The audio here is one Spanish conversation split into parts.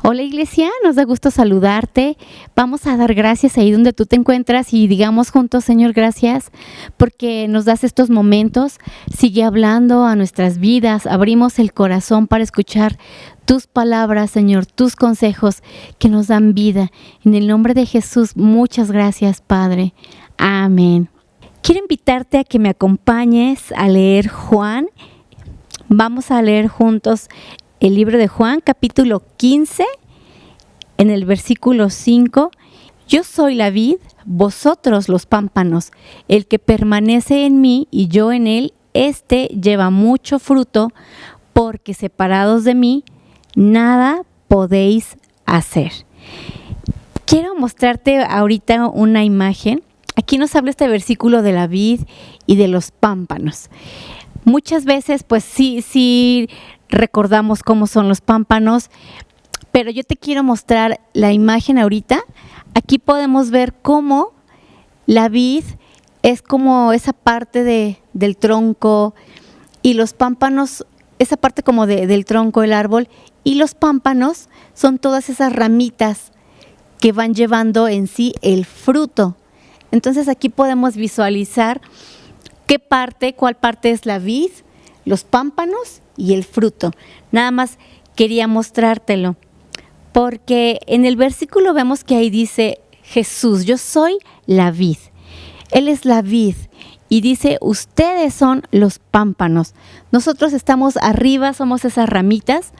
Hola Iglesia, nos da gusto saludarte. Vamos a dar gracias ahí donde tú te encuentras y digamos juntos, Señor, gracias porque nos das estos momentos. Sigue hablando a nuestras vidas, abrimos el corazón para escuchar tus palabras, Señor, tus consejos que nos dan vida. En el nombre de Jesús, muchas gracias, Padre. Amén. Quiero invitarte a que me acompañes a leer Juan. Vamos a leer juntos el libro de Juan, capítulo 15, en el versículo 5. Yo soy la vid, vosotros los pámpanos. El que permanece en mí y yo en él, éste lleva mucho fruto, porque separados de mí, nada podéis hacer. Quiero mostrarte ahorita una imagen. Aquí nos habla este versículo de la vid y de los pámpanos. Muchas veces, pues sí recordamos cómo son los pámpanos, pero yo te quiero mostrar la imagen ahorita. Aquí podemos ver cómo la vid es como esa parte del tronco y los pámpanos, esa parte como del tronco del árbol, y los pámpanos son todas esas ramitas que van llevando en sí el fruto. Entonces aquí podemos visualizar cuál parte es la vid, los pámpanos y el fruto. Nada más quería mostrártelo, porque en el versículo vemos que ahí dice Jesús, yo soy la vid. Él es la vid y dice, ustedes son los pámpanos. Nosotros estamos arriba, somos esas ramitas.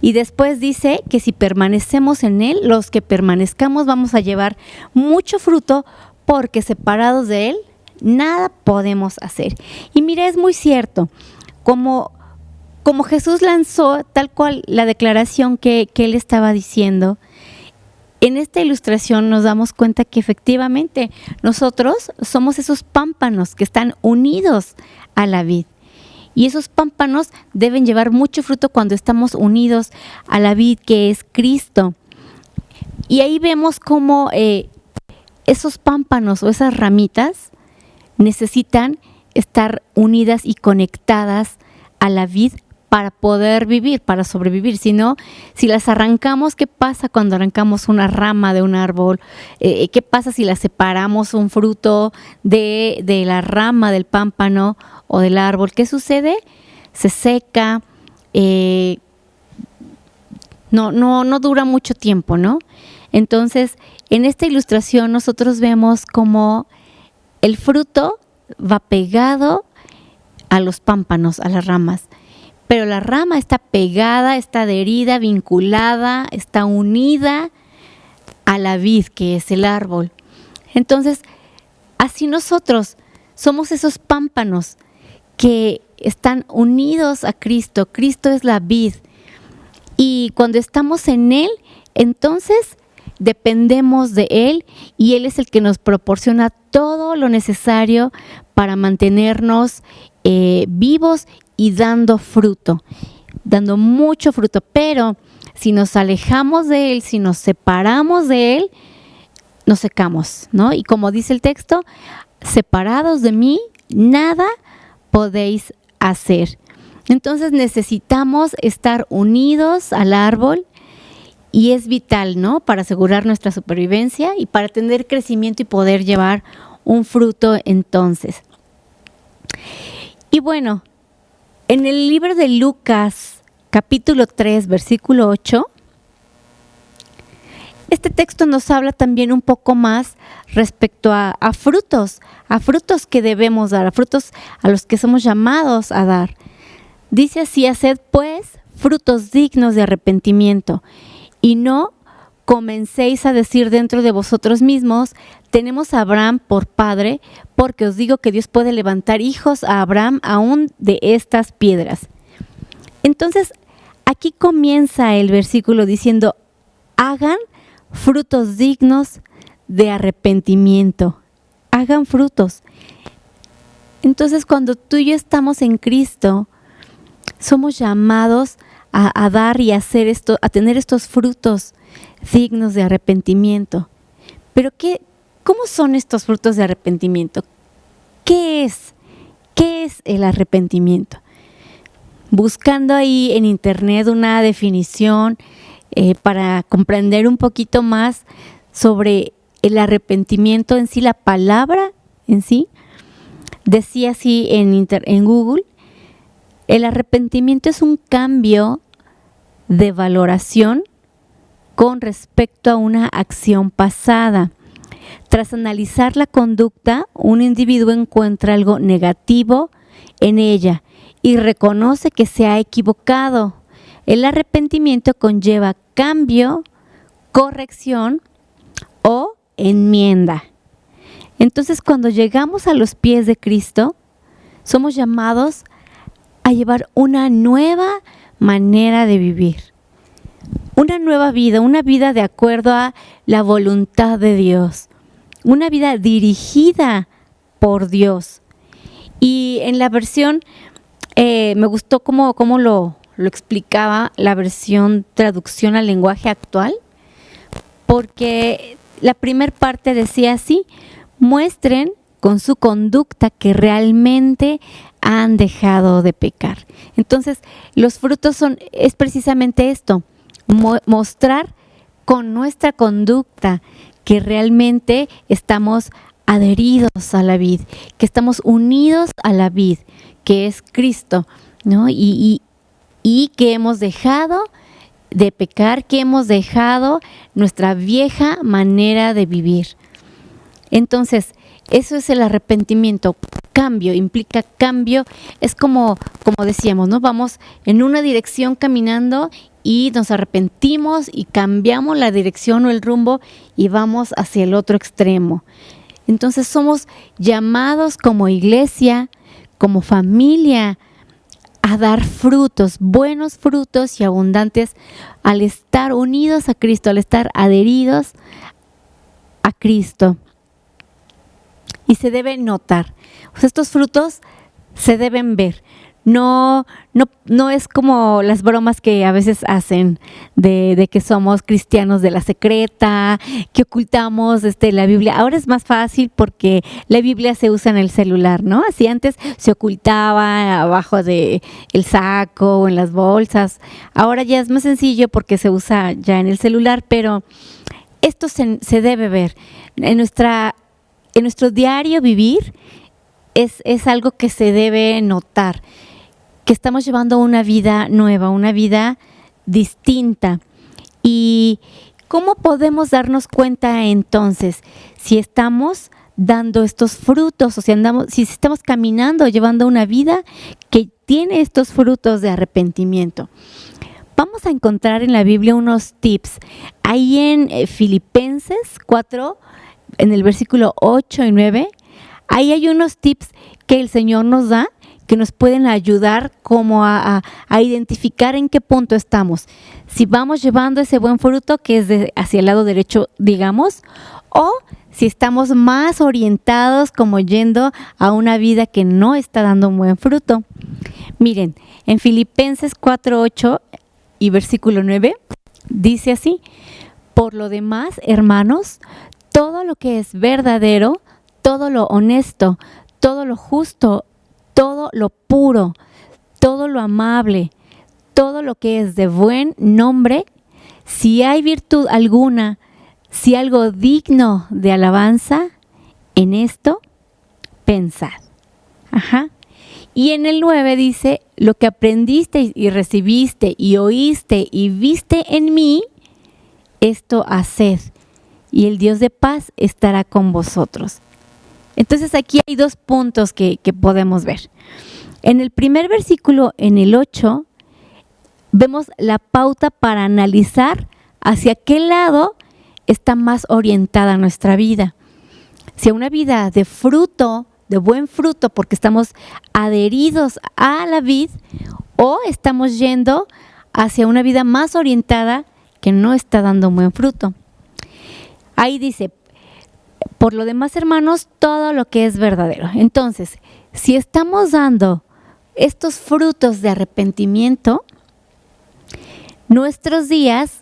Y después dice que si permanecemos en Él, los que permanezcamos vamos a llevar mucho fruto, porque separados de Él, nada podemos hacer. Y mira, es muy cierto, como Jesús lanzó tal cual la declaración que Él estaba diciendo, en esta ilustración nos damos cuenta que efectivamente nosotros somos esos pámpanos que están unidos a la vid. Y esos pámpanos deben llevar mucho fruto cuando estamos unidos a la vid que es Cristo. Y ahí vemos cómo esos pámpanos o esas ramitas necesitan estar unidas y conectadas a la vid para poder vivir, para sobrevivir. Si no, si las arrancamos, ¿qué pasa cuando arrancamos una rama de un árbol? ¿Qué pasa si la separamos un fruto de la rama del pámpano o del árbol? ¿Qué sucede? Se seca, no dura mucho tiempo, ¿no? Entonces, en esta ilustración nosotros vemos cómo el fruto va pegado a los pámpanos, a las ramas. Pero la rama está pegada, está adherida, vinculada, está unida a la vid, que es el árbol. Entonces, así nosotros somos esos pámpanos que están unidos a Cristo. Cristo es la vid. Y cuando estamos en Él, entonces dependemos de Él y Él es el que nos proporciona todo lo necesario para mantenernos vivos y dando fruto, dando mucho fruto. Pero si nos alejamos de Él, si nos separamos de Él, nos secamos, ¿no? Y como dice el texto, separados de mí, nada podéis hacer. Entonces necesitamos estar unidos al árbol y es vital, ¿no? Para asegurar nuestra supervivencia y para tener crecimiento y poder llevar un fruto entonces. Y bueno, en el libro de Lucas, capítulo 3, versículo 8, este texto nos habla también un poco más respecto a frutos que debemos dar, a frutos a los que somos llamados a dar. Dice así, haced pues frutos dignos de arrepentimiento, y no comencéis a decir dentro de vosotros mismos, tenemos a Abraham por padre, porque os digo que Dios puede levantar hijos a Abraham aún de estas piedras. Entonces, aquí comienza el versículo diciendo, hagan frutos dignos de arrepentimiento. Hagan frutos. Entonces, cuando tú y yo estamos en Cristo, somos llamados a dar y a hacer esto, a tener estos frutos dignos de arrepentimiento. Pero ¿cómo son estos frutos de arrepentimiento? ¿Qué es? ¿Qué es el arrepentimiento? Buscando ahí en internet una definición, para comprender un poquito más sobre el arrepentimiento en sí, la palabra en sí. Decía así en Google: el arrepentimiento es un cambio de valoración con respecto a una acción pasada. Tras analizar la conducta, un individuo encuentra algo negativo en ella y reconoce que se ha equivocado. El arrepentimiento conlleva cambio, corrección o enmienda. Entonces, cuando llegamos a los pies de Cristo, somos llamados a llevar una nueva manera de vivir, una nueva vida, una vida de acuerdo a la voluntad de Dios, una vida dirigida por Dios. Y en la versión, me gustó cómo lo explicaba la versión traducción al lenguaje actual, porque la primera parte decía así: muestren con su conducta que realmente han dejado de pecar. Entonces, los frutos es precisamente esto: mostrar con nuestra conducta que realmente estamos adheridos a la vid, que estamos unidos a la vid, que es Cristo, ¿no? Y que hemos dejado de pecar, que hemos dejado nuestra vieja manera de vivir. Entonces, eso es el arrepentimiento. Cambio, implica cambio. Es como decíamos, ¿no? Vamos en una dirección caminando y nos arrepentimos y cambiamos la dirección o el rumbo y vamos hacia el otro extremo. Entonces somos llamados como iglesia, como familia, a dar frutos, buenos frutos y abundantes, al estar unidos a Cristo, al estar adheridos a Cristo. Y se debe notar. O sea, estos frutos se deben ver. No es como las bromas que a veces hacen de que somos cristianos de la secreta, que ocultamos la Biblia. Ahora es más fácil porque la Biblia se usa en el celular, ¿no? Así antes se ocultaba abajo de el saco o en las bolsas. Ahora ya es más sencillo porque se usa ya en el celular, pero esto se debe ver. En nuestro diario vivir es algo que se debe notar, que estamos llevando una vida nueva, una vida distinta. ¿Y cómo podemos darnos cuenta entonces si estamos dando estos frutos, o si estamos caminando, llevando una vida que tiene estos frutos de arrepentimiento? Vamos a encontrar en la Biblia unos tips. Ahí en Filipenses 4, en el versículo 8 y 9, ahí hay unos tips que el Señor nos da, que nos pueden ayudar como a identificar en qué punto estamos. Si vamos llevando ese buen fruto que es hacia el lado derecho, digamos, o si estamos más orientados como yendo a una vida que no está dando un buen fruto. Miren, en Filipenses 4:8 y versículo 9, dice así: por lo demás, hermanos, todo lo que es verdadero, todo lo honesto, todo lo justo, todo lo puro, todo lo amable, todo lo que es de buen nombre, si hay virtud alguna, si algo digno de alabanza, en esto pensad. Y en el 9 dice: lo que aprendiste y recibiste y oíste y viste en mí, esto haced, y el Dios de paz estará con vosotros. Entonces aquí hay dos puntos que podemos ver. En el primer versículo, en el 8, vemos la pauta para analizar hacia qué lado está más orientada nuestra vida. Si a una vida de fruto, de buen fruto, porque estamos adheridos a la vid, o estamos yendo hacia una vida más orientada que no está dando buen fruto. Ahí dice: por lo demás, hermanos, todo lo que es verdadero. Entonces, si estamos dando estos frutos de arrepentimiento, nuestros días,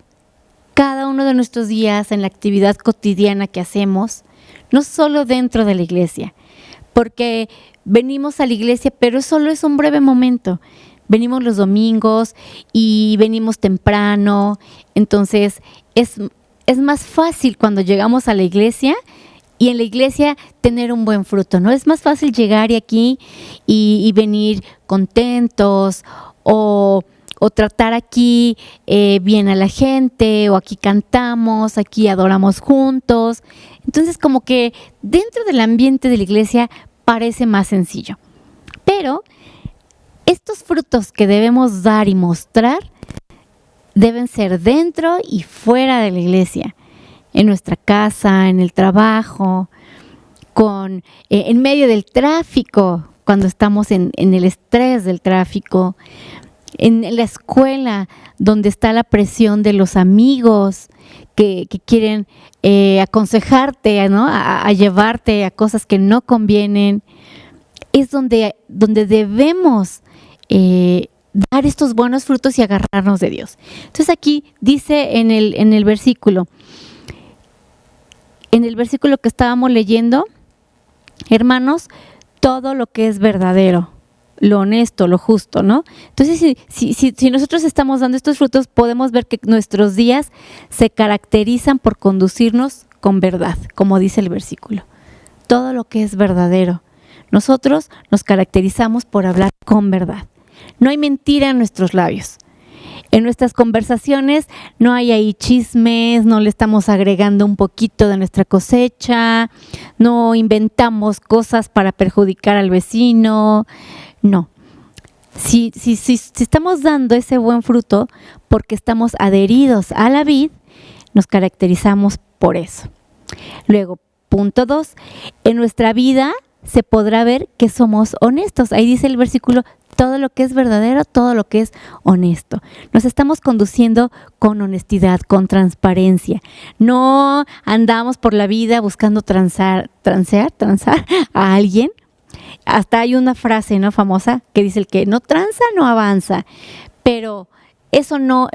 cada uno de nuestros días en la actividad cotidiana que hacemos, no solo dentro de la iglesia, porque venimos a la iglesia, pero solo es un breve momento. venimos los domingos y venimos temprano, entonces es más fácil cuando llegamos a la iglesia y en la iglesia tener un buen fruto, ¿no? Es más fácil llegar aquí y venir contentos o tratar aquí bien a la gente, o aquí cantamos, aquí adoramos juntos. Entonces como que dentro del ambiente de la iglesia parece más sencillo. Pero estos frutos que debemos dar y mostrar deben ser dentro y fuera de la iglesia, en nuestra casa, en el trabajo, en medio del tráfico, cuando estamos en el estrés del tráfico, en la escuela, donde está la presión de los amigos que quieren aconsejarte, ¿no? a llevarte a cosas que no convienen. Es donde debemos dar estos buenos frutos y agarrarnos de Dios. Entonces aquí dice en el versículo que estábamos leyendo, hermanos, todo lo que es verdadero, lo honesto, lo justo, ¿no? Entonces, si nosotros estamos dando estos frutos, podemos ver que nuestros días se caracterizan por conducirnos con verdad, como dice el versículo. Todo lo que es verdadero. Nosotros nos caracterizamos por hablar con verdad. No hay mentira en nuestros labios. En nuestras conversaciones no hay ahí chismes, no le estamos agregando un poquito de nuestra cosecha, no inventamos cosas para perjudicar al vecino. No. Si estamos dando ese buen fruto porque estamos adheridos a la vid, nos caracterizamos por eso. Luego, punto 2, en nuestra vida se podrá ver que somos honestos. Ahí dice el versículo, todo lo que es verdadero, todo lo que es honesto. Nos estamos conduciendo con honestidad, con transparencia. No andamos por la vida buscando transear a alguien. Hasta hay una frase, ¿no?, famosa que dice: el que no tranza no avanza. Pero eso no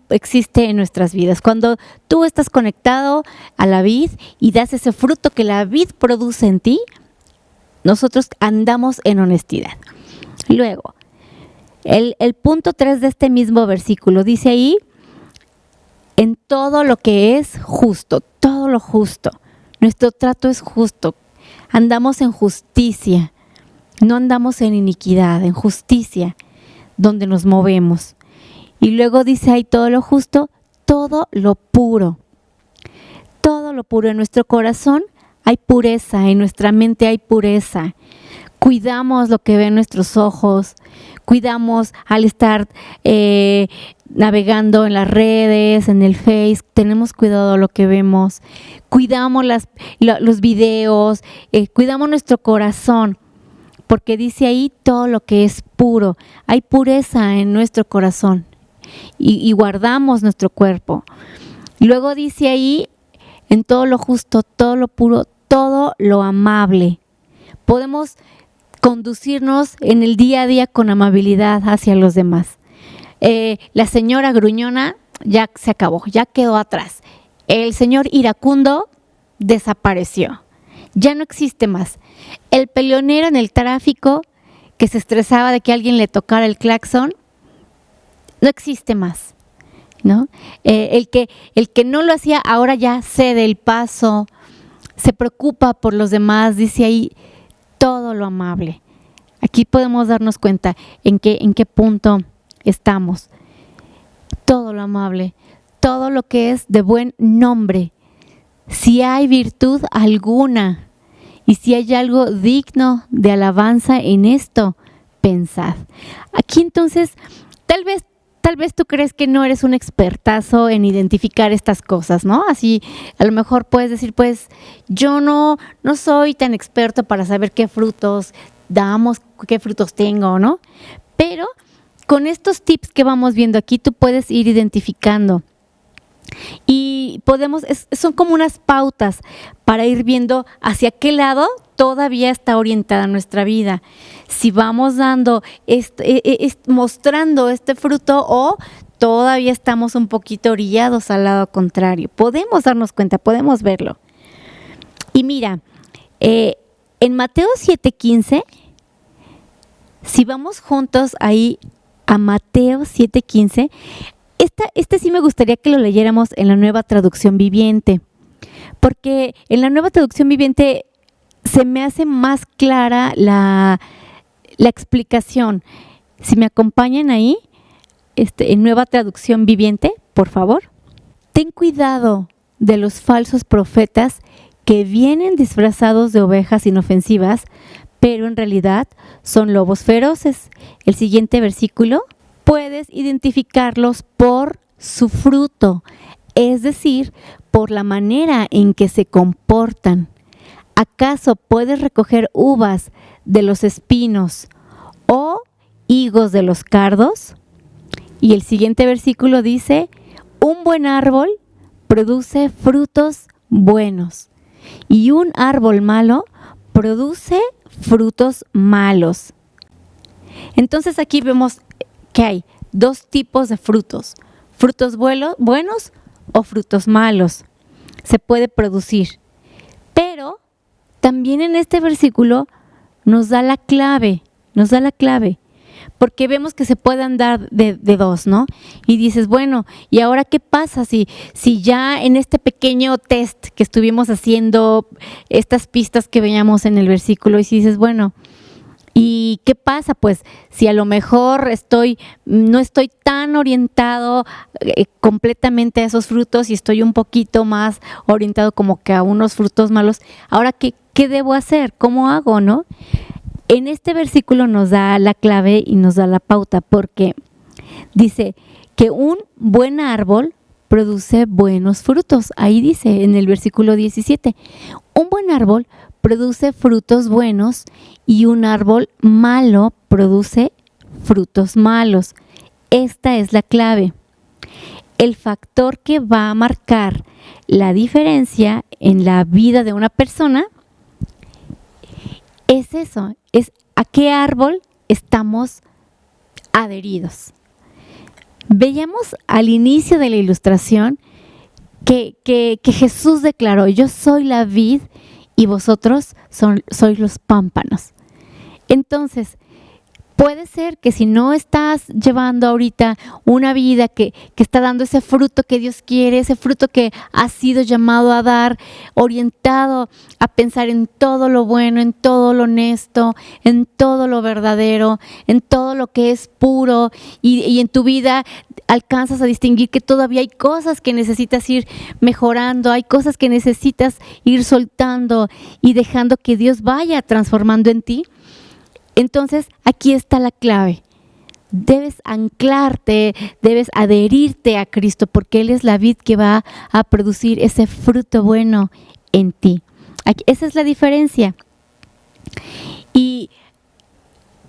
existe en nuestras vidas. Cuando tú estás conectado a la vid y das ese fruto que la vid produce en ti, nosotros andamos en honestidad. Luego, el punto 3 de este mismo versículo dice ahí, en todo lo que es justo, todo lo justo. Nuestro trato es justo. Andamos en justicia. No andamos en iniquidad, en justicia, donde nos movemos. Y luego dice ahí todo lo justo, todo lo puro. Todo lo puro. En nuestro corazón hay pureza, en nuestra mente hay pureza. Cuidamos lo que ven nuestros ojos, cuidamos al estar navegando en las redes, en el Face, tenemos cuidado de lo que vemos, cuidamos los videos, cuidamos nuestro corazón, porque dice ahí todo lo que es puro, hay pureza en nuestro corazón y guardamos nuestro cuerpo. Luego dice ahí, en todo lo justo, todo lo puro, todo lo amable. Podemos conducirnos en el día a día con amabilidad hacia los demás. La señora gruñona ya se acabó, ya quedó atrás. El señor iracundo desapareció, ya no existe más. El peleonero en el tráfico que se estresaba de que alguien le tocara el claxon, no existe más, ¿no? El que no lo hacía ahora ya cede el paso, se preocupa por los demás, dice ahí todo lo amable. Aquí podemos darnos cuenta en qué punto estamos. Todo lo amable, todo lo que es de buen nombre. Si hay virtud alguna y si hay algo digno de alabanza en esto, pensad. Aquí entonces, tal vez tú crees que no eres un expertazo en identificar estas cosas, ¿no? Así, a lo mejor puedes decir, pues, yo no soy tan experto para saber qué frutos damos, qué frutos tengo, ¿no? Pero con estos tips que vamos viendo aquí, tú puedes ir identificando. Y son como unas pautas para ir viendo hacia qué lado todavía está orientada nuestra vida. Si vamos dando, mostrando este fruto o todavía estamos un poquito orillados al lado contrario. Podemos darnos cuenta, podemos verlo. Y mira, en Mateo 7:15, si vamos juntos ahí a Mateo 7:15. Este sí me gustaría que lo leyéramos en la Nueva Traducción Viviente, porque en la Nueva Traducción Viviente se me hace más clara la explicación. Si me acompañan ahí, en Nueva Traducción Viviente, por favor. Ten cuidado de los falsos profetas que vienen disfrazados de ovejas inofensivas, pero en realidad son lobos feroces. El siguiente versículo, puedes identificarlos por su fruto, es decir, por la manera en que se comportan. ¿Acaso puedes recoger uvas de los espinos o higos de los cardos? Y el siguiente versículo dice, un buen árbol produce frutos buenos y un árbol malo produce frutos malos. Entonces aquí vemos que hay dos tipos de frutos buenos o frutos malos. Se puede producir, pero también en este versículo nos da la clave, porque vemos que se pueden dar de dos, ¿no? Y dices, bueno, ¿y ahora qué pasa si ya en este pequeño test que estuvimos haciendo, estas pistas que veíamos en el versículo, y si dices, bueno, ¿y qué pasa? Pues si a lo mejor no estoy tan orientado completamente a esos frutos y estoy un poquito más orientado como que a unos frutos malos, ¿ahora qué debo hacer? ¿Cómo hago, no? En este versículo nos da la clave y nos da la pauta, porque dice que un buen árbol produce buenos frutos. Ahí dice en el versículo 17, un buen árbol produce frutos buenos y un árbol malo produce frutos malos. Esta es la clave. El factor que va a marcar la diferencia en la vida de una persona es eso, es a qué árbol estamos adheridos. Veíamos al inicio de la ilustración que Jesús declaró, yo soy la vid y vosotros sois los pámpanos. Entonces, puede ser que si no estás llevando ahorita una vida que está dando ese fruto que Dios quiere, ese fruto que has sido llamado a dar, orientado a pensar en todo lo bueno, en todo lo honesto, en todo lo verdadero, en todo lo que es puro, y en tu vida alcanzas a distinguir que todavía hay cosas que necesitas ir mejorando, hay cosas que necesitas ir soltando y dejando que Dios vaya transformando en ti. Entonces, aquí está la clave. Debes anclarte, debes adherirte a Cristo, porque Él es la vid que va a producir ese fruto bueno en ti. Esa es la diferencia. Y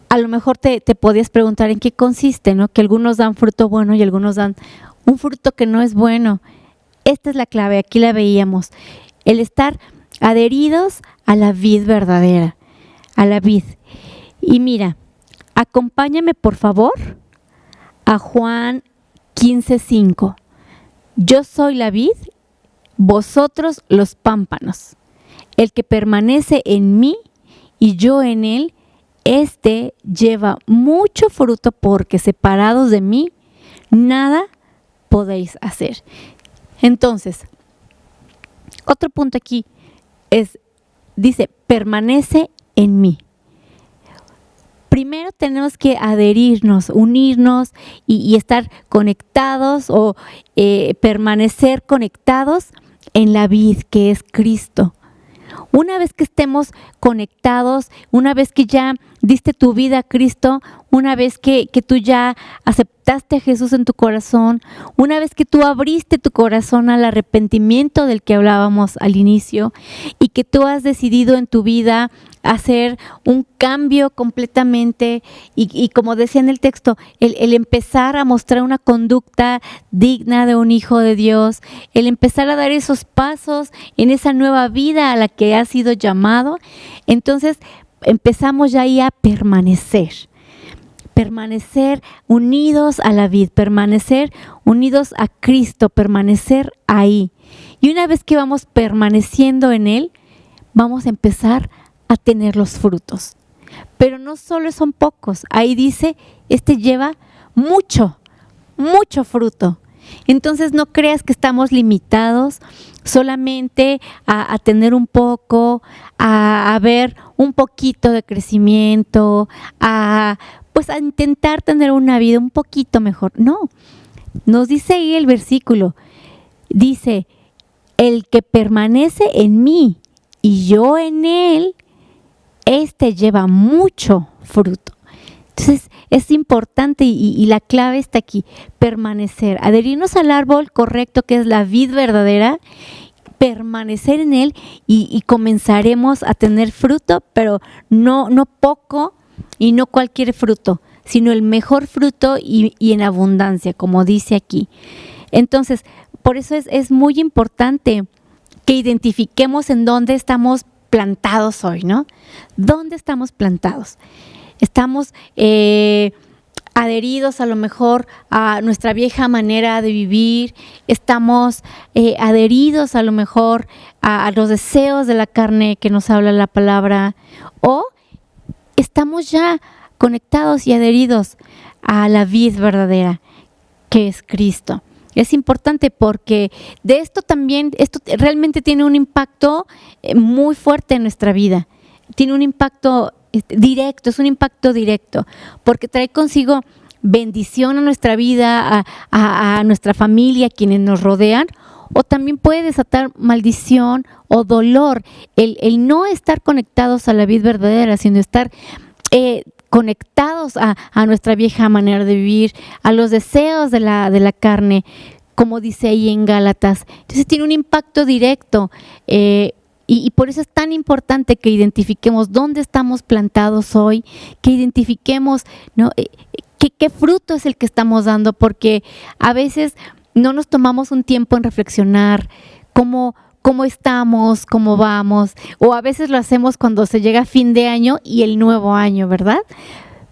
a lo mejor te podías preguntar en qué consiste, ¿no? Que algunos dan fruto bueno y algunos dan un fruto que no es bueno. Esta es la clave, aquí la veíamos. El estar adheridos a la vid verdadera, a la vid. Y mira, acompáñame por favor a Juan 15:5. Yo soy la vid, vosotros los pámpanos. El que permanece en mí y yo en él, este lleva mucho fruto, porque separados de mí, nada podéis hacer. Entonces, otro punto aquí dice, permanece en mí. Primero tenemos que adherirnos, unirnos y estar conectados o permanecer conectados en la vid que es Cristo. Una vez que estemos conectados, una vez que ya diste tu vida a Cristo, una vez que tú ya aceptaste a Jesús en tu corazón, una vez que tú abriste tu corazón al arrepentimiento del que hablábamos al inicio y que tú has decidido en tu vida hacer un cambio completamente y como decía en el texto, el empezar a mostrar una conducta digna de un hijo de Dios, el empezar a dar esos pasos en esa nueva vida a la que has sido llamado, entonces empezamos ya ahí a permanecer unidos a la vid, permanecer unidos a Cristo, permanecer ahí. Y una vez que vamos permaneciendo en Él, vamos a empezar a tener los frutos. Pero no solo son pocos, ahí dice, lleva mucho, mucho fruto. Entonces no creas que estamos limitados solamente a tener un poco, a ver un poquito de crecimiento, pues a intentar tener una vida un poquito mejor. No, nos dice ahí el versículo, dice, el que permanece en mí y yo en él, este lleva mucho fruto. Entonces es importante y la clave está aquí, permanecer, adherirnos al árbol correcto que es la vid verdadera, permanecer en él y comenzaremos a tener fruto, pero no poco y no cualquier fruto, sino el mejor fruto y en abundancia, como dice aquí. Entonces, por eso es muy importante que identifiquemos en dónde estamos plantados hoy, ¿no? ¿Dónde estamos plantados? Estamos adheridos a lo mejor a nuestra vieja manera de vivir, estamos adheridos a lo mejor a los deseos de la carne que nos habla la palabra, o estamos ya conectados y adheridos a la vid verdadera, que es Cristo. Es importante porque de esto también, esto realmente tiene un impacto muy fuerte en nuestra vida, tiene un impacto directo, es un impacto directo, porque trae consigo bendición a nuestra vida, a nuestra familia, a quienes nos rodean, o también puede desatar maldición o dolor, el no estar conectados a la vid verdadera, sino estar conectados a nuestra vieja manera de vivir, a los deseos de la carne, como dice ahí en Gálatas. Entonces tiene un impacto directo, y por eso es tan importante que identifiquemos dónde estamos plantados hoy, que identifiquemos, ¿no? qué fruto es el que estamos dando, porque a veces no nos tomamos un tiempo en reflexionar cómo estamos, cómo vamos, o a veces lo hacemos cuando se llega fin de año y el nuevo año, ¿verdad?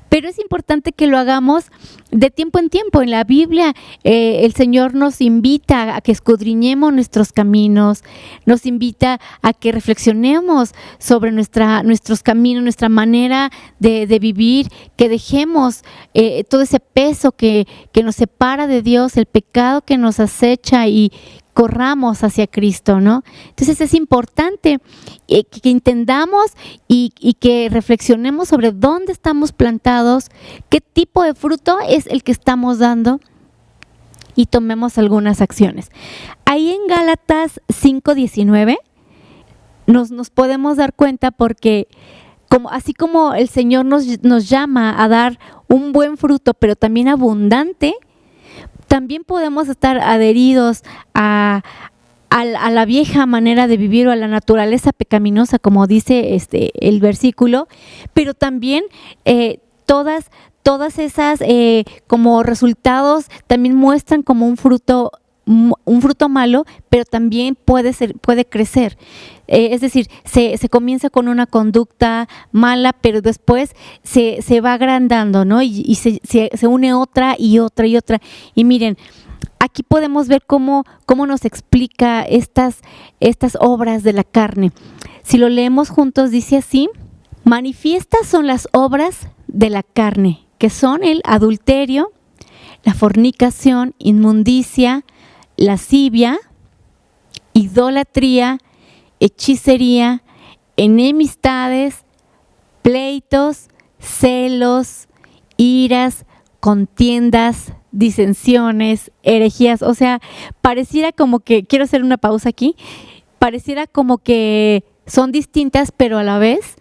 Pero es importante que lo hagamos de tiempo en tiempo. En la Biblia el Señor nos invita a que escudriñemos nuestros caminos, nos invita a que reflexionemos sobre nuestros caminos, nuestra manera de vivir, que dejemos todo ese peso que nos separa de Dios, el pecado que nos acecha y corramos hacia Cristo, ¿no? Entonces es importante que entendamos y que reflexionemos sobre dónde estamos plantados, qué tipo de fruto es el que estamos dando y tomemos algunas acciones. Ahí en Gálatas 5:19 nos podemos dar cuenta porque así como el Señor nos llama a dar un buen fruto, pero también abundante, también podemos estar adheridos a la vieja manera de vivir o a la naturaleza pecaminosa, como dice el versículo, pero también todas esas como resultados también muestran como un fruto malo, pero también puede crecer. Es decir, se comienza con una conducta mala, pero después se va agrandando, ¿no? Y se une otra y otra y otra. Y miren, aquí podemos ver cómo nos explica estas obras de la carne. Si lo leemos juntos, dice así: manifiestas son las obras de la carne, que son el adulterio, la fornicación, inmundicia, lascivia, idolatría, hechicería, enemistades, pleitos, celos, iras, contiendas, disensiones, herejías. O sea, pareciera como que, quiero hacer una pausa aquí, pareciera como que son distintas, pero a la vez,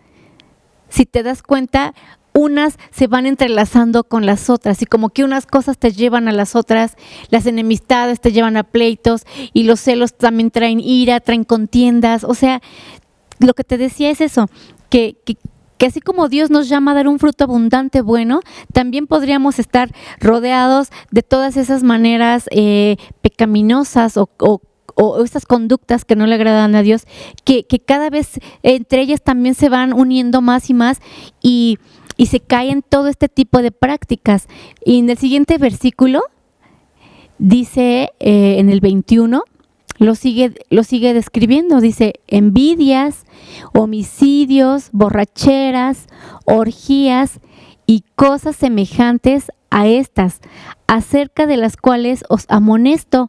si te das cuenta, unas se van entrelazando con las otras y como que unas cosas te llevan a las otras, las enemistades te llevan a pleitos y los celos también traen ira, traen contiendas. O sea, lo que te decía es eso, que así como Dios nos llama a dar un fruto abundante bueno, también podríamos estar rodeados de todas esas maneras pecaminosas o estas conductas que no le agradan a Dios, que cada vez entre ellas también se van uniendo más y más y se caen todo este tipo de prácticas. Y en el siguiente versículo dice, en el 21, lo sigue describiendo, dice: envidias, homicidios, borracheras, orgías y cosas semejantes a estas, acerca de las cuales os amonesto,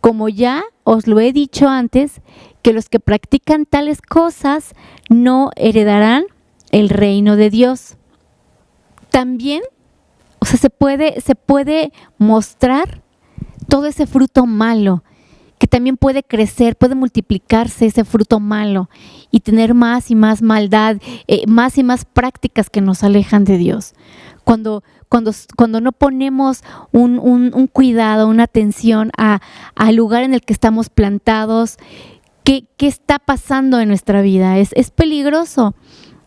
como ya os lo he dicho antes, que los que practican tales cosas no heredarán el reino de Dios. También, se puede mostrar todo ese fruto malo, que también puede crecer, puede multiplicarse ese fruto malo y tener más y más maldad, más y más prácticas que nos alejan de Dios. Cuando no ponemos un cuidado, una atención al lugar en el que estamos plantados, ¿qué está pasando en nuestra vida? Es peligroso,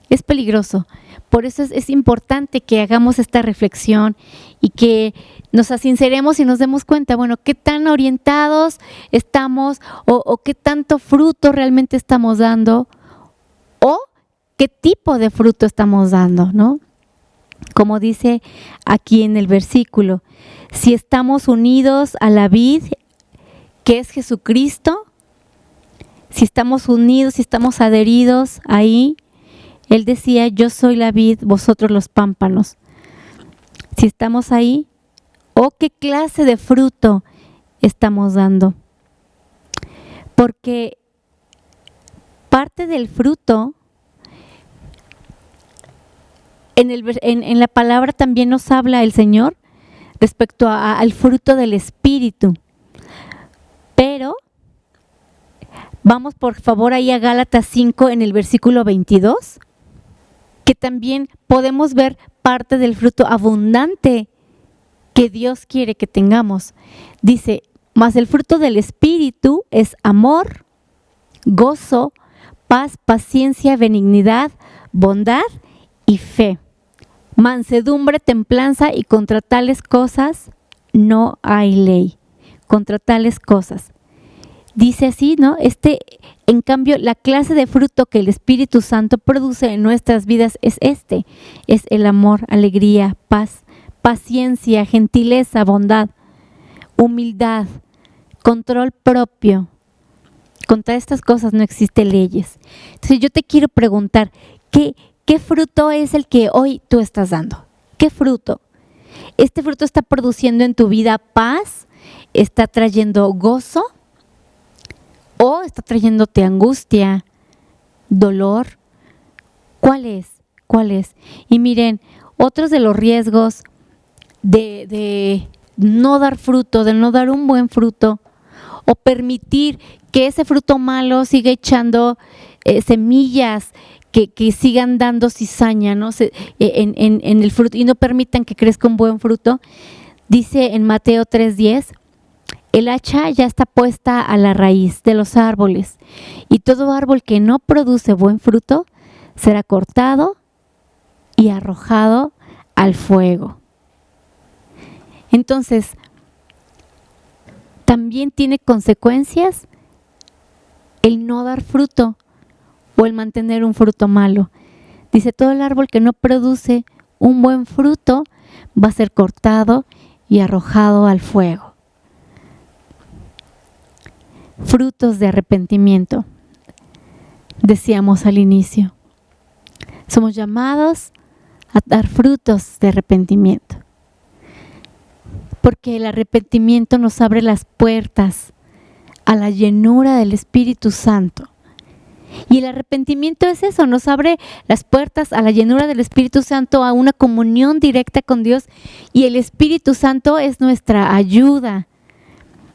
es peligroso. Por eso es importante que hagamos esta reflexión y que nos sinceremos y nos demos cuenta, bueno, qué tan orientados estamos o qué tanto fruto realmente estamos dando o qué tipo de fruto estamos dando, ¿no? Como dice aquí en el versículo, si estamos unidos a la vid, que es Jesucristo, si estamos unidos, si estamos adheridos ahí, Él decía, yo soy la vid, vosotros los pámpanos. Si estamos ahí, ¿qué clase de fruto estamos dando? Porque parte del fruto, en la palabra también nos habla el Señor respecto al fruto del Espíritu. Pero vamos por favor ahí a Gálatas 5 en el versículo 22, que también podemos ver parte del fruto abundante que Dios quiere que tengamos. Dice, mas el fruto del Espíritu es amor, gozo, paz, paciencia, benignidad, bondad y fe, mansedumbre, templanza, y contra tales cosas no hay ley. Contra tales cosas. Dice así, ¿no? En cambio, la clase de fruto que el Espíritu Santo produce en nuestras vidas es el amor, alegría, paz, paciencia, gentileza, bondad, humildad, control propio. Contra estas cosas no existen leyes. Entonces yo te quiero preguntar, ¿qué fruto es el que hoy tú estás dando? ¿Qué fruto? ¿Este fruto está produciendo en tu vida paz? ¿Está trayendo gozo? ¿O está trayéndote angustia, dolor? ¿Cuál es? ¿Cuál es? Y miren, otros de los riesgos de no dar fruto, de no dar un buen fruto, o permitir que ese fruto malo siga echando semillas que sigan dando cizaña, ¿no? en el fruto, y no permitan que crezca un buen fruto. Dice en Mateo 3:10, el hacha ya está puesta a la raíz de los árboles, y todo árbol que no produce buen fruto será cortado y arrojado al fuego. Entonces, también tiene consecuencias el no dar fruto o el mantener un fruto malo. Dice, todo el árbol que no produce un buen fruto va a ser cortado y arrojado al fuego. Frutos de arrepentimiento, decíamos al inicio. Somos llamados a dar frutos de arrepentimiento, porque el arrepentimiento nos abre las puertas a la llenura del Espíritu Santo. Y el arrepentimiento es eso, nos abre las puertas a la llenura del Espíritu Santo, a una comunión directa con Dios, y el Espíritu Santo es nuestra ayuda.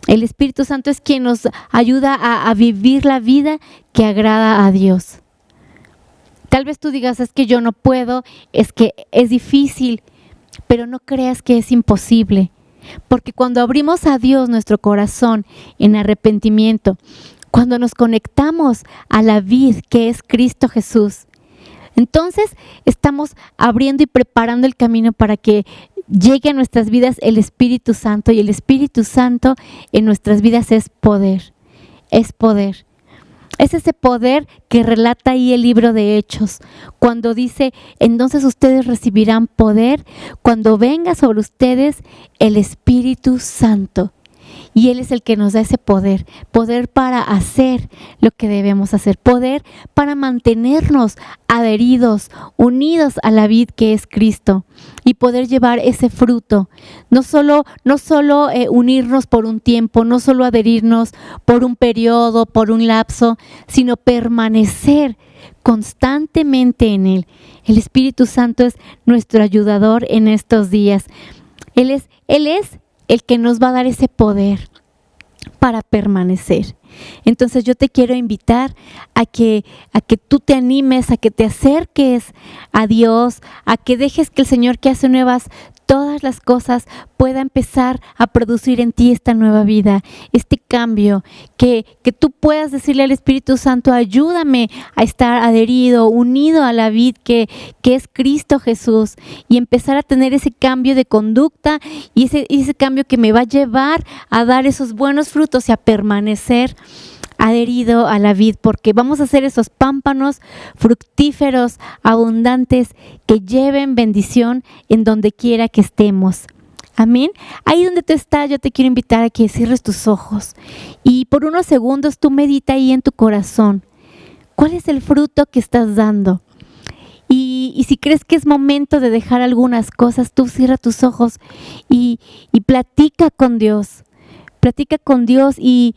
El Espíritu Santo es quien nos ayuda a vivir la vida que agrada a Dios. Tal vez tú digas, es que yo no puedo, es que es difícil, pero no creas que es imposible. Porque cuando abrimos a Dios nuestro corazón en arrepentimiento, cuando nos conectamos a la vid que es Cristo Jesús, entonces estamos abriendo y preparando el camino para que llegue a nuestras vidas el Espíritu Santo, y el Espíritu Santo en nuestras vidas es poder, es poder. Es ese poder que relata ahí el libro de Hechos, cuando dice, entonces ustedes recibirán poder cuando venga sobre ustedes el Espíritu Santo. y Él es el que nos da ese poder para hacer lo que debemos hacer, poder para mantenernos adheridos, unidos a la vid que es Cristo y poder llevar ese fruto. No solo unirnos por un tiempo, no solo adherirnos por un periodo, por un lapso, sino permanecer constantemente en Él. El Espíritu Santo es nuestro ayudador en estos días. Él es el que nos va a dar ese poder para permanecer. Entonces yo te quiero invitar a que tú te animes, a que te acerques a Dios, a que dejes que el Señor, que hace nuevas todas las cosas, pueda empezar a producir en ti esta nueva vida, este cambio, que tú puedas decirle al Espíritu Santo: ayúdame a estar adherido, unido a la vid que es Cristo Jesús, y empezar a tener ese cambio de conducta y ese cambio que me va a llevar a dar esos buenos frutos y a permanecer adherido a la vid, porque vamos a hacer esos pámpanos fructíferos, abundantes, que lleven bendición en donde quiera que estemos. Amén. Ahí donde tú estás, yo te quiero invitar a que cierres tus ojos y por unos segundos tú medita ahí en tu corazón. ¿Cuál es el fruto que estás dando? Y si crees que es momento de dejar algunas cosas, tú cierra tus ojos y platica con Dios. Platica con Dios y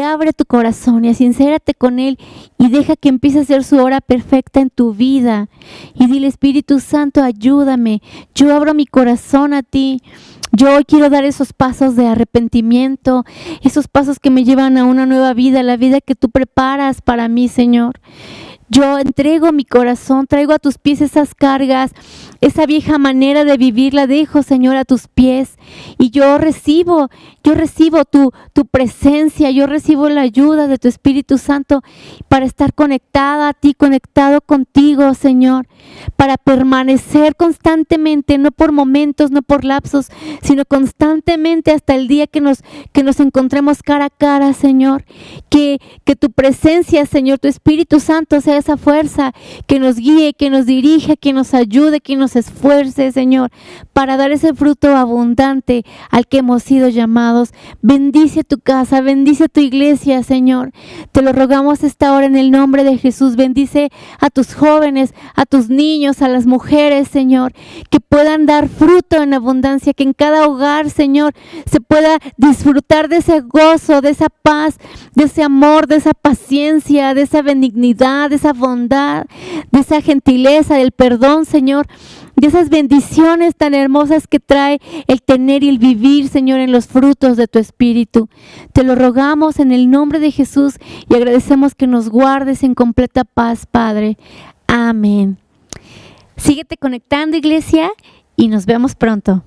abre tu corazón y sincérate con Él y deja que empiece a ser su hora perfecta en tu vida. Y dile: Espíritu Santo, ayúdame. Yo abro mi corazón a ti. Yo hoy quiero dar esos pasos de arrepentimiento, esos pasos que me llevan a una nueva vida, la vida que tú preparas para mí, Señor. Yo entrego mi corazón, traigo a tus pies esas cargas, esa vieja manera de vivir, la dejo, Señor, a tus pies. Y yo recibo tu presencia, yo recibo la ayuda de tu Espíritu Santo para estar conectada a ti, conectado contigo, Señor, para permanecer constantemente, no por momentos, no por lapsos, sino constantemente hasta el día que nos encontremos cara a cara, Señor. Que tu presencia, Señor, tu Espíritu Santo sea esa fuerza que nos guíe, que nos dirija, que nos ayude, que nos esfuerce, Señor, para dar ese fruto abundante al que hemos sido llamados. Bendice tu casa, bendice tu iglesia, Señor. Te lo rogamos esta hora en el nombre de Jesús. Bendice a tus jóvenes, a tus niños, a las mujeres, Señor, que puedan dar fruto en abundancia, que en cada hogar, Señor, se pueda disfrutar de ese gozo, de esa paz, de ese amor, de esa paciencia, de esa benignidad, de esa bondad, de esa gentileza, del perdón, Señor, de esas bendiciones tan hermosas que trae el tener y el vivir, Señor, en los frutos de tu Espíritu. Te lo rogamos en el nombre de Jesús y agradecemos que nos guardes en completa paz, Padre. Amén. Síguete conectando, iglesia, y nos vemos pronto.